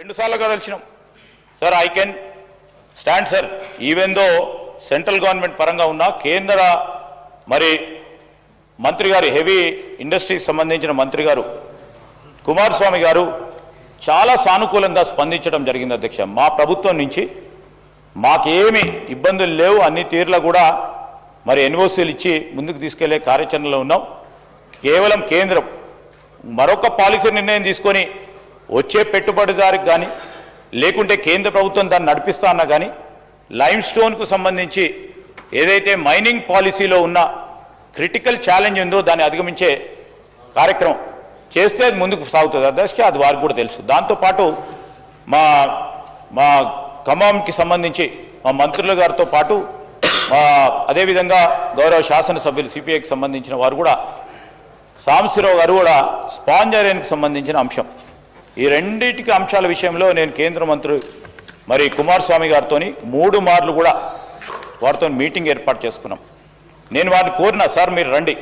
2 సార్లుగా కలిసినాం sir. I can stand sir, even though central government పరంగా ఉన్న కేంద్ర మరి మంత్రి గారు, హెవీ ఇండస్ట్రీకి సంబంధించిన మంత్రి గారు కుమారస్వామి గారు చాలా సానుకూలంగా స్పందించడం జరిగింది అధ్యక్ష. మా ప్రభుత్వం నుంచి మాకేమి ఇబ్బందులు లేవు, అన్ని తీర్ల కూడా మరి ఎన్ఓసీలు ఇచ్చి ముందుకు తీసుకెళ్లే కార్యాచరణలో ఉన్నాం. కేవలం కేంద్రం మరొక పాలసీ నిర్ణయం తీసుకొని వచ్చే పెట్టుబడిదారికి కానీ లేకుంటే కేంద్ర ప్రభుత్వం దాన్ని నడిపిస్తా అన్నా కానీ లైమ్ స్టోన్కు సంబంధించి ఏదైతే మైనింగ్ పాలసీలో ఉన్న క్రిటికల్ ఛాలెంజ్ ఉందో దాన్ని అధిగమించే కార్యక్రమం చేస్తే అది ముందుకు సాగుతుంది అధ్యక్ష. అది వారికి కూడా తెలుసు. దాంతోపాటు మా ఖమ్మంకి సంబంధించి మా మంత్రుల గారితో పాటు అదేవిధంగా గౌరవ శాసనసభ్యులు సిపిఐకి సంబంధించిన వారు కూడా సాంబశివరావు గారు కూడా స్పాంజ్ ఐరన్కి సంబంధించిన అంశం, ఈ రెండింటికి అంశాల విషయంలో నేను కేంద్ర మంత్రి మరి కుమారస్వామి గారితో 3 మార్లు కూడా వారితో మీటింగ్ ఏర్పాటు చేసుకున్నాం. నేను వారిని కోరినా, సార్ మీరు రండి.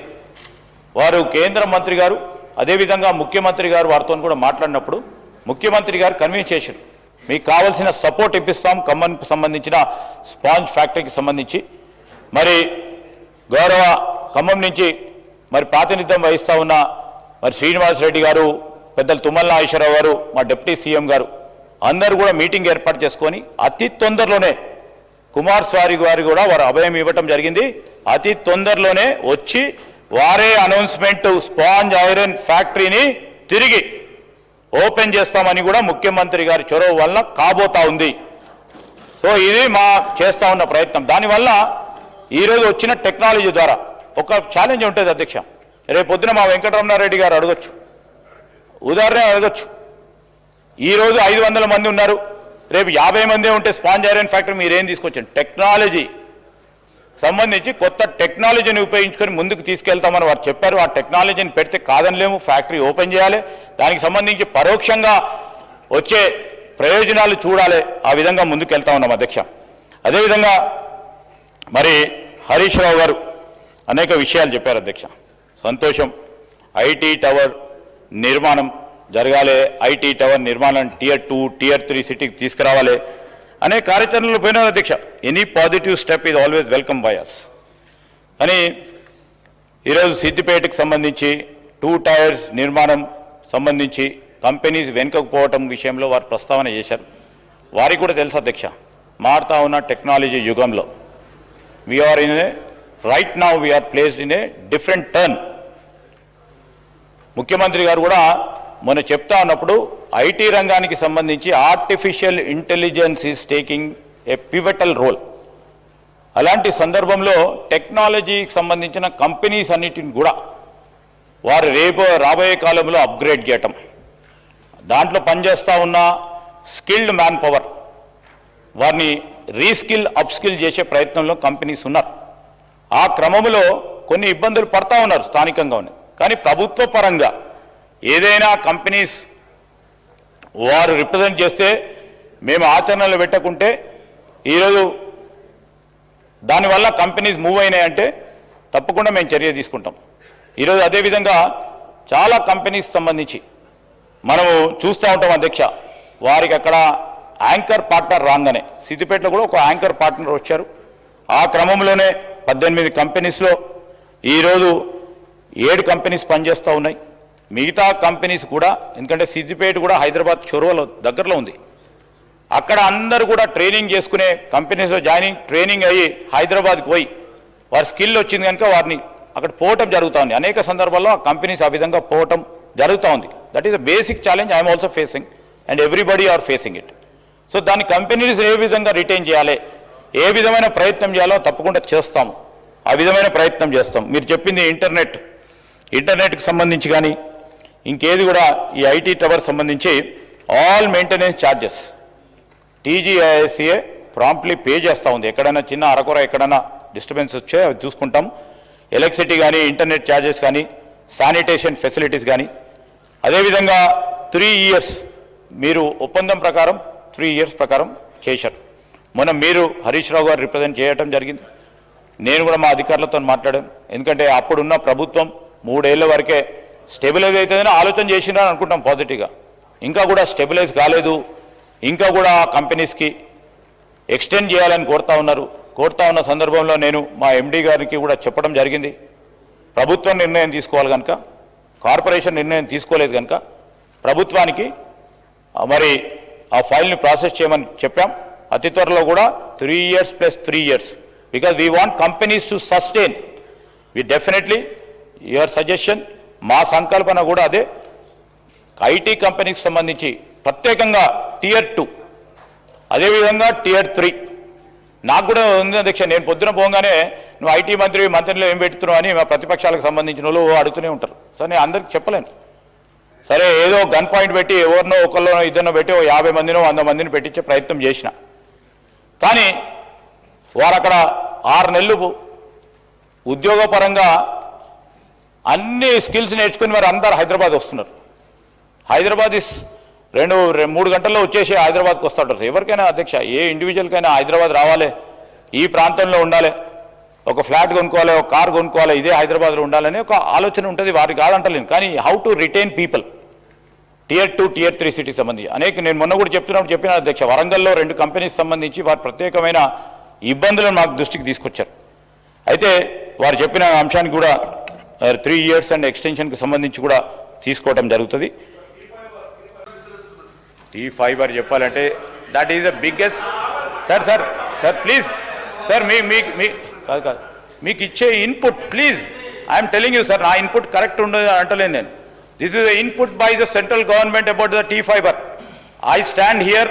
వారు కేంద్ర మంత్రి గారు అదేవిధంగా ముఖ్యమంత్రి గారు వారితో కూడా మాట్లాడినప్పుడు ముఖ్యమంత్రి గారు కన్విన్స్ చేశారు, మీకు కావాల్సిన సపోర్ట్ ఇప్పిస్తాం ఖమ్మంకి సంబంధించిన స్పాంజ్ ఫ్యాక్టరీకి సంబంధించి. మరి గౌరవ ఖమ్మం నుంచి మరి ప్రాతినిధ్యం వహిస్తూ ఉన్న మరి శ్రీనివాసరెడ్డి గారు, పెద్దలు తుమ్మల నాగేశ్వరరావు గారు, మా డిప్యూటీ సీఎం గారు అందరూ కూడా మీటింగ్ ఏర్పాటు చేసుకొని అతి తొందరలోనే కుమారస్వామి గారు కూడా వారు అభయం ఇవ్వటం జరిగింది. అతి తొందరలోనే వచ్చి వారే అనౌన్స్మెంట్ స్పాంజ్ ఐరన్ ఫ్యాక్టరీని తిరిగి ఓపెన్ చేస్తామని కూడా ముఖ్యమంత్రి గారి చొరవ వల్ల కాబోతా ఉంది. సో ఇది మా చేస్తూ ఉన్న ప్రయత్నం. దానివల్ల ఈరోజు వచ్చిన టెక్నాలజీ ద్వారా ఒక ఛాలెంజ్ ఉంటుంది అధ్యక్ష. రేపు పొద్దున మా వెంకటరమణారెడ్డి గారు అడగొచ్చు, ఉదాహరణ అడగొచ్చు, ఈరోజు 500 మంది ఉన్నారు, రేపు 50 మందే ఉంటే స్పాంజ్ ఐరన్ ఫ్యాక్టరీ మీరేం తీసుకొచ్చారు? టెక్నాలజీ సంబంధించి కొత్త టెక్నాలజీని ఉపయోగించుకొని ముందుకు తీసుకెళ్తామని వారు చెప్పారు. ఆ టెక్నాలజీని పెడితే కాదనలేము, ఫ్యాక్టరీ ఓపెన్ చేయాలి, దానికి సంబంధించి పరోక్షంగా వచ్చే ప్రయోజనాలు చూడాలి. ఆ విధంగా ముందుకు వెళ్తా ఉన్నాం అధ్యక్ష. అదేవిధంగా మరి హరీష్ రావు గారు అనేక విషయాలు చెప్పారు అధ్యక్ష. సంతోషం. ఐటీ టవర్ నిర్మాణం జరగాలి, ఐటీ టవర్ నిర్మాణం Tier 2, Tier 3 సిటీకి తీసుకురావాలి అనే కార్యాచరణలో పోయినారు అధ్యక్ష. Any positive step is always welcome by us. కానీ ఈరోజు సిద్దిపేటకు సంబంధించి 2 టైర్స్ నిర్మాణం సంబంధించి కంపెనీస్ వెనుకపోవటం విషయంలో వారు ప్రస్తావన చేశారు. వారికి కూడా తెలుసు అధ్యక్ష, మారుతా ఉన్న టెక్నాలజీ యుగంలో we're in a right now we're placed in a different turn. ముఖ్యమంత్రి గారు కూడా మొన్న చెప్తా ఉన్నప్పుడు ఐటీ రంగానికి సంబంధించి artificial intelligence is taking a pivotal role. అలాంటి సందర్భంలో టెక్నాలజీకి సంబంధించిన కంపెనీస్ అన్నిటిని కూడా వారు రాబోయే కాలంలో అప్గ్రేడ్ చేయటం, దాంట్లో పనిచేస్తూ ఉన్న స్కిల్డ్ మ్యాన్ పవర్ వారిని రీస్కిల్ అప్స్కిల్ చేసే ప్రయత్నంలో కంపెనీస్ ఉన్నారు. ఆ క్రమంలో కొన్ని ఇబ్బందులు పడతా ఉన్నారు స్థానికంగా ఉన్నాయి. కానీ ప్రభుత్వ పరంగా ఏదైనా కంపెనీస్ వారు రిప్రజెంట్ చేస్తే మేము ఆచరణలో పెట్టకుంటే ఈరోజు దానివల్ల కంపెనీస్ మూవ్ అయినాయంటే తప్పకుండా మేము చర్య తీసుకుంటాం. ఈరోజు అదేవిధంగా చాలా కంపెనీస్ సంబంధించి మనము చూస్తూ ఉంటాం అధ్యక్ష. వారికి అక్కడ యాంకర్ పార్ట్నర్ రాగానే సిద్దిపేటలో కూడా ఒక యాంకర్ పార్ట్నర్ వచ్చారు. ఆ క్రమంలోనే 18 కంపెనీస్లో ఈరోజు 7 కంపెనీస్ పనిచేస్తూ ఉన్నాయి. మిగతా కంపెనీస్ కూడా, ఎందుకంటే సిద్దిపేట కూడా హైదరాబాద్ చొరవలో దగ్గరలో ఉంది, అక్కడ అందరూ కూడా ట్రైనింగ్ చేసుకునే కంపెనీస్లో ట్రైనింగ్ అయ్యి హైదరాబాద్కి పోయి వారి స్కిల్ వచ్చింది కనుక వారిని అక్కడ పోవటం జరుగుతూ ఉంది. అనేక సందర్భాల్లో ఆ కంపెనీస్ ఆ విధంగా పోవటం జరుగుతూ ఉంది. That is the basic challenge I'm also facing and everybody are facing it. So దాని కంపెనీస్ ఏ విధంగా రిటైన్ చేయాలి, ఏ విధమైన ప్రయత్నం చేయాలో తప్పకుండా చేస్తాము. ఆ విధమైన ప్రయత్నం చేస్తాం. మీరు చెప్పింది ఇంటర్నెట్కి సంబంధించి కానీ ఇంకేది కూడా ఈ ఐటీ టవర్ సంబంధించి all maintenance charges TGISCA promptly pay చేస్తూ ఉంది. ఎక్కడైనా చిన్న అరకొర ఎక్కడైనా డిస్టర్బెన్స్ వచ్చే అవి చూసుకుంటాం. ఎలక్ట్రిసిటీ కానీ, ఇంటర్నెట్ ఛార్జెస్ కానీ, శానిటేషన్ ఫెసిలిటీస్ కానీ. అదేవిధంగా 3 years మీరు ఒప్పందం ప్రకారం 3 years ప్రకారం చేశారు. మొన్న మీరు హరీష్ రావు గారు రిప్రజెంట్ చేయడం జరిగింది. నేను కూడా మా అధికారులతో మాట్లాడాను. ఎందుకంటే అప్పుడున్న ప్రభుత్వం 3 ఏళ్ల వరకే స్టెబిలైజ్ అవుతుందని ఆలోచన చేసినా అనుకుంటాం పాజిటివ్గా. ఇంకా కూడా స్టెబిలైజ్ కాలేదు. ఇంకా కూడా ఆ కంపెనీస్కి ఎక్స్టెండ్ చేయాలని కోరుతా ఉన్న సందర్భంలో నేను మా ఎండీ గారికి కూడా చెప్పడం జరిగింది. ప్రభుత్వం నిర్ణయం తీసుకోవాలి కనుక, కార్పొరేషన్ నిర్ణయం తీసుకోలేదు కనుక ప్రభుత్వానికి మరి ఆ ఫైల్ని ప్రాసెస్ చేయమని చెప్పాం. అతి త్వరలో కూడా 3 years + 3 years, because we want companies to sustain. We definitely your suggestion, మా సంకల్పన కూడా అదే. ఐటీ కంపెనీకి సంబంధించి ప్రత్యేకంగా Tier 2, అదేవిధంగా Tier 3 నాకు కూడా ఉంది అధ్యక్ష. నేను పొద్దున పోగానే నువ్వు ఐటీ మంత్రిలో ఏం పెడుతున్నావు అని మా ప్రతిపక్షాలకు సంబంధించిన వాళ్ళు అడుగుతూనే ఉంటారు. సరే నేను అందరికి చెప్పలేను. సరే ఏదో గన్ పాయింట్ పెట్టి ఎవరినో ఒకళ్ళనో ఇద్దరినో పెట్టి 50 మందినో 100 మందిని పెట్టించే ప్రయత్నం చేసిన. కానీ వారు అక్కడ 6 నెలలు ఉద్యోగపరంగా అన్ని స్కిల్స్ నేర్చుకుని వారు అందరు హైదరాబాద్ వస్తున్నారు. హైదరాబాద్ 2-3 గంటల్లో వచ్చేసి హైదరాబాద్కి వస్తుంటారు. ఎవరికైనా అధ్యక్ష, ఏ ఇండివిజువల్కైనా హైదరాబాద్ రావాలి, ఈ ప్రాంతంలో ఉండాలి, ఒక ఫ్లాట్ కొనుక్కోవాలి, ఒక కార్ కొనుక్కోవాలి, ఇదే హైదరాబాద్లో ఉండాలని ఒక ఆలోచన ఉంటుంది. వారికి కాదంటలేను. కానీ how to retain people Tier 2, Tier 3 సిటీకి సంబంధించి నేను మొన్న కూడా చెప్పిన అధ్యక్ష, వరంగల్లో 2 కంపెనీస్ సంబంధించి వారి ప్రత్యేకమైన ఇబ్బందులను మాకు దృష్టికి తీసుకొచ్చారు. అయితే వారు చెప్పిన అంశానికి కూడా 3 years అండ్ ఎక్స్టెన్షన్కి సంబంధించి కూడా తీసుకోవడం జరుగుతుంది. T-Fiber చెప్పాలంటే that is the biggest. Sir please sir, కాదు మీకు ఇచ్చే input please, I'm telling you sir, నా ఇన్పుట్ కరెక్ట్ ఉండదు అంటలేను నేను. This is the input by the central government about the T-Fiber. I stand here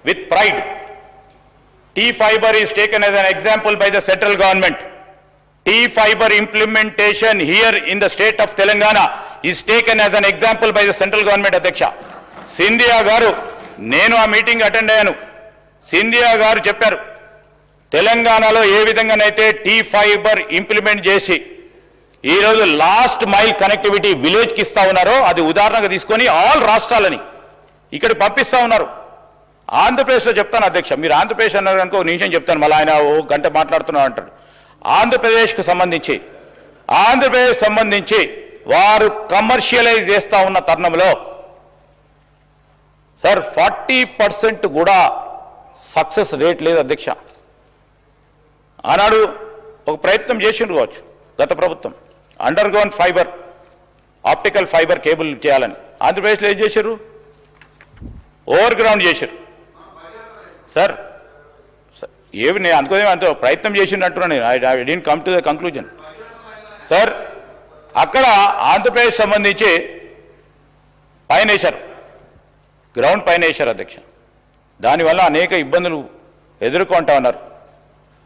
with pride. T-Fiber is taken as an example by the central government. T-Fiber implementation here in the state of Telangana is taken as an example by the central government, Adhyaksha. Scindia గారు, నేను ఆ meeting attend అయ్యాను. సింధియా గారు చెప్పారు, తెలంగాణలో ఏ విధంగానైతే T-Fiber implement చేసి ఈరోజు లాస్ట్ మైల్ కనెక్టివిటీ విలేజ్కి ఇస్తా ఉన్నారో, అది ఉదాహరణగా తీసుకొని ఆల్ రాష్ట్రాలని ఇక్కడ పంపిస్తూ ఉన్నారు. ఆంధ్రప్రదేశ్లో చెప్తాను అధ్యక్ష, మీరు ఆంధ్రప్రదేశ్ అన్నారు కనుక 1 నిమిషం చెప్తాను, మళ్ళీ ఆయన 1 గంట మాట్లాడుతున్నారు అంటాడు. ఆంధ్రప్రదేశ్కి సంబంధించి వారు కమర్షియలైజ్ చేస్తూ ఉన్న తరుణంలో సార్ 40% కూడా సక్సెస్ రేట్ లేదు అధ్యక్ష. ఆనాడు ఒక ప్రయత్నం చేసిండ్రు కావచ్చు గత ప్రభుత్వం, under ground fibre, optical fibre cable చేయాలని. ఆంధ్రప్రదేశ్లో ఏం చేశారు? ఓవర్ గ్రౌండ్ చేశారు సార్. ఏమి నేను అనుకోదేమో అంత ప్రయత్నం చేసిండు అంటున్నాను నేను. I didn't come to the conclusion sir. అక్కడ ఆంధ్రప్రదేశ్ సంబంధించి పైన వేశారు, గ్రౌండ్ పైన వేశారు అధ్యక్ష. దానివల్ల అనేక ఇబ్బందులు ఎదుర్కొంటా ఉన్నారు.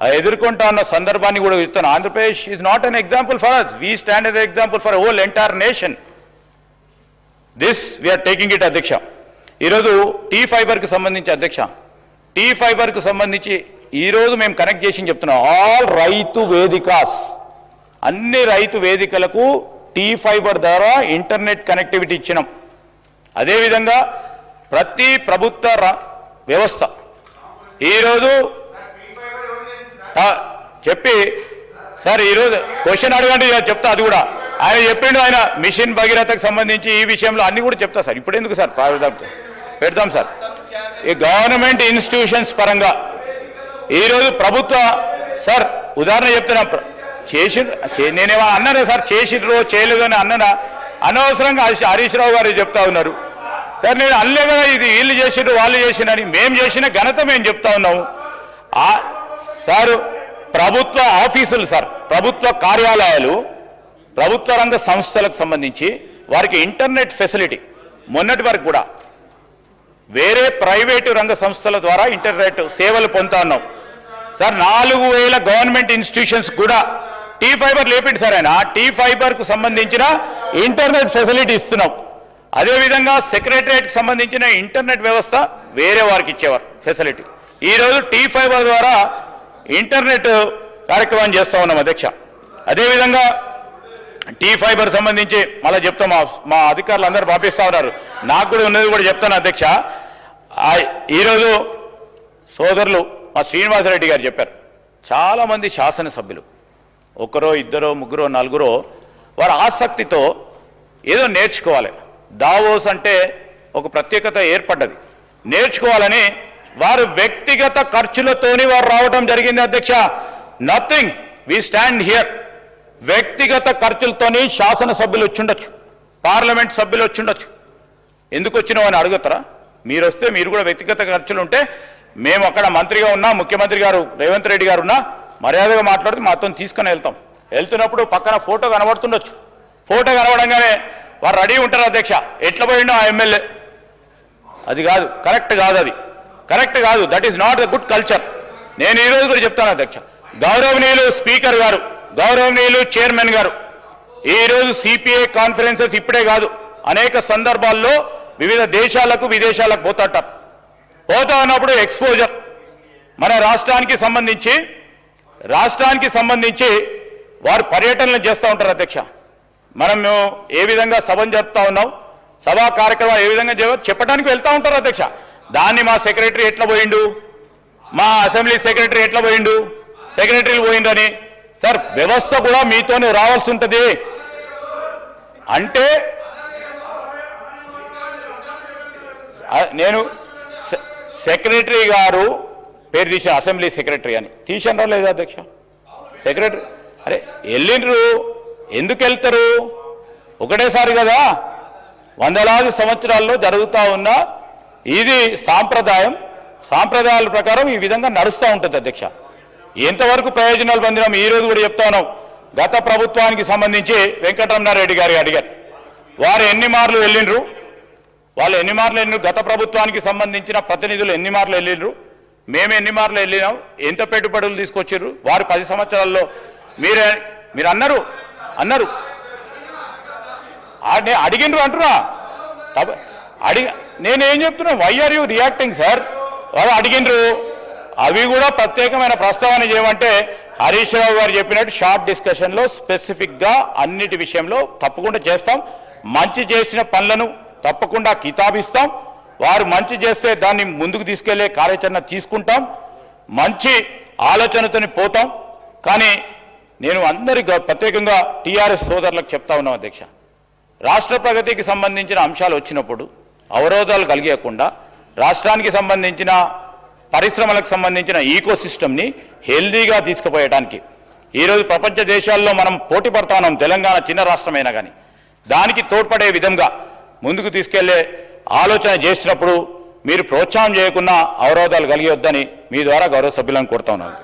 ఆ ఎదుర్కొంటా ఉన్న సందర్భాన్ని కూడా చెప్తాను. Andhra Pradesh is not an example for us, we stand as example for whole entire nation. This we're taking it అధ్యక్ష. ఈరోజు T-Fiberకి సంబంధించి అధ్యక్ష, T-Fiberకి సంబంధించి ఈరోజు మేము కనెక్ట్ చేసి చెప్తున్నాం. ఆల్ రైతు వేదికాస్, అన్ని రైతు వేదికలకు T-Fiber ద్వారా ఇంటర్నెట్ కనెక్టివిటీ ఇచ్చినాం. అదేవిధంగా ప్రతి ప్రభుత్వ వ్యవస్థ ఈరోజు చెప్పి సార్, ఈరోజు క్వశ్చన్ అడగండి చెప్తా. అది కూడా ఆయన చెప్పిండు. ఆయన మిషన్ భగీరథకు సంబంధించి ఈ విషయంలో అన్ని కూడా చెప్తా సార్. ఇప్పుడు ఎందుకు సార్ పెడతాం సార్. ఈ గవర్నమెంట్ ఇన్స్టిట్యూషన్స్ పరంగా ఈరోజు ప్రభుత్వ సార్ ఉదాహరణ చెప్తున్నా, నేనేమో అన్నానే సార్, చేసిండ్రో చేయలేదు అని అన్ననా? అనవసరంగా హరీష్ రావు గారు చెప్తా ఉన్నారు సార్. నేను అనలే కదా ఇది వీళ్ళు చేసిండ్రు వాళ్ళు చేసిండ్రని. మేము చేసిన ఘనత మేము చెప్తా ఉన్నాము సార్. ప్రభుత్వ ఆఫీసులు సార్, ప్రభుత్వ కార్యాలయాలు, ప్రభుత్వ రంగ సంస్థలకు సంబంధించి వారికి ఇంటర్నెట్ ఫెసిలిటీ మొన్నటి వరకు కూడా వేరే ప్రైవేటు రంగ సంస్థల ద్వారా ఇంటర్నెట్ సేవలు పొందుతా ఉన్నాం సార్. 4000 గవర్నమెంట్ ఇన్స్టిట్యూషన్స్ కూడా T-Fiber లేపిండి సార్. ఆయన T-Fiberకు సంబంధించిన ఇంటర్నెట్ ఫెసిలిటీ ఇస్తున్నాం. అదేవిధంగా సెక్రటరియట్కి సంబంధించిన ఇంటర్నెట్ వ్యవస్థ వేరే వారికి ఇచ్చేవారు ఫెసిలిటీ. ఈరోజు T-Fiber ద్వారా ఇంటర్నెట్ కార్యక్రమం చేస్తూ ఉన్నాం అధ్యక్ష. అదేవిధంగా T-Fiber సంబంధించి మళ్ళీ చెప్తాం, మా అధికారులు అందరూ పంపిస్తూ ఉన్నారు. నాకు కూడా ఉన్నది కూడా చెప్తాను అధ్యక్ష. ఈరోజు సోదరులు మా శ్రీనివాసరెడ్డి గారు చెప్పారు, చాలామంది శాసనసభ్యులు 1, 2, 3, 4 వారు ఆసక్తితో ఏదో నేర్చుకోవాలి. దావోస్ అంటే ఒక ప్రత్యేకత ఏర్పడ్డది. నేర్చుకోవాలని వారు వ్యక్తిగత ఖర్చులతోని వారు రావడం జరిగింది అధ్యక్ష. Nothing, we stand here. వ్యక్తిగత ఖర్చులతోని శాసనసభ్యులు వచ్చిండొచ్చు, పార్లమెంట్ సభ్యులు వచ్చిండొచ్చు. ఎందుకు వచ్చినావు అని అడుగుతారా? మీరు వస్తే మీరు కూడా వ్యక్తిగత ఖర్చులు ఉంటే మేము అక్కడ మంత్రిగా ఉన్నా, ముఖ్యమంత్రి గారు రేవంత్ రెడ్డి గారు ఉన్నా మర్యాదగా మాట్లాడితే మాతో తీసుకుని వెళ్తాం. వెళ్తున్నప్పుడు పక్కన ఫోటో కనబడుతుండొచ్చు. ఫోటో కనబడంగానే వారు రెడీ ఉంటారు అధ్యక్ష. ఎట్లా పోయిండో ఆ ఎమ్మెల్యే, అది కాదు, కరెక్ట్ కాదు, అది కరెక్ట్ కాదు. That is not the good culture. నేను ఈరోజు కూడా చెప్తాను అధ్యక్ష, గౌరవనీయులు స్పీకర్ గారు, గౌరవనీయులు చైర్మన్ గారు, ఈరోజు సిపిఐ కాన్ఫరెన్సెస్ ఇప్పుడే కాదు, అనేక సందర్భాల్లో వివిధ దేశాలకు విదేశాలకు పోతాంటారు. పోతా ఉన్నప్పుడు ఎక్స్పోజర్ మన రాష్ట్రానికి సంబంధించి వారు పర్యటనలు చేస్తూ ఉంటారు అధ్యక్ష. మనం ఏ విధంగా సభను జరుపుతా ఉన్నాం, సభా కార్యక్రమాలు ఏ విధంగా చెప్పడానికి వెళ్తూ ఉంటారు అధ్యక్ష. దాన్ని మా సెక్రటరీ ఎట్లా పోయిండు, మా అసెంబ్లీ సెక్రటరీ ఎట్లా పోయిండు, సెక్రటరీలు పోయిండని. సార్, వ్యవస్థ కూడా మీతోనే రావాల్సి ఉంటుంది. అంటే నేను సెక్రటరీ గారు పేరు తీసిన, అసెంబ్లీ సెక్రటరీ అని తీసినరా లేదా అధ్యక్ష? సెక్రటరీ అరే వెళ్ళిండ్రు, ఎందుకు వెళ్తారు? ఒకటేసారి కదా, వందలాది సంవత్సరాల్లో జరుగుతూ ఉన్న ఇది సాంప్రదాయాల ప్రకారం ఈ విధంగా నడుస్తూ ఉంటుంది అధ్యక్ష. ఎంతవరకు ప్రయోజనాలు పొందినాం ఈరోజు కూడా చెప్తా ఉన్నాం. గత ప్రభుత్వానికి సంబంధించి వెంకటరమణారెడ్డి గారు అడిగారు, వారు ఎన్ని మార్లు వెళ్ళిండ్రు, వాళ్ళు ఎన్ని మార్లు వెళ్ళినారు, గత ప్రభుత్వానికి సంబంధించిన ప్రతినిధులు ఎన్ని మార్లు వెళ్ళిండ్రు, మేము ఎన్ని మార్లు వెళ్ళినాం, ఎంత పెట్టుబడులు తీసుకొచ్చారు వారు 10 సంవత్సరాల్లో. మీరు అన్నారు అడిగిండ్రు అంటున్నా. నేనేం చెప్తున్నా, why are you reacting sir? వాళ్ళు అడిగిండ్రు, అవి కూడా ప్రత్యేకమైన ప్రస్తావన చేయమంటే హరీష్ రావు గారు చెప్పినట్టు షార్ట్ డిస్కషన్లో స్పెసిఫిక్గా అన్నిటి విషయంలో తప్పకుండా చేస్తాం. మంచి చేసిన పనులను తప్పకుండా కితాబిస్తాం. వారు మంచి చేస్తే దాన్ని ముందుకు తీసుకెళ్లే కార్యాచరణ తీసుకుంటాం. మంచి ఆలోచనతోని పోతాం. కానీ నేను అందరికీ ప్రత్యేకంగా టీఆర్ఎస్ సోదరులకు చెప్తా ఉన్నాం అధ్యక్ష, రాష్ట్ర ప్రగతికి సంబంధించిన అంశాలు వచ్చినప్పుడు అవరోధాలు కలిగకుండా రాష్ట్రానికి సంబంధించిన పరిశ్రమలకు సంబంధించిన ఈకోసిస్టమ్ని హెల్దీగా తీసుకుపోయడానికి ఈరోజు ప్రపంచ దేశాల్లో మనం పోటీ పడతా ఉన్నాం. తెలంగాణ చిన్న రాష్ట్రమైనా కానీ దానికి తోడ్పడే విధంగా ముందుకు తీసుకెళ్లే ఆలోచన చేసినప్పుడు మీరు ప్రోత్సాహం చేయకుండా అవరోధాలు కలిగొద్దని మీ ద్వారా గౌరవ సభ్యులను కోరుతా ఉన్నాను.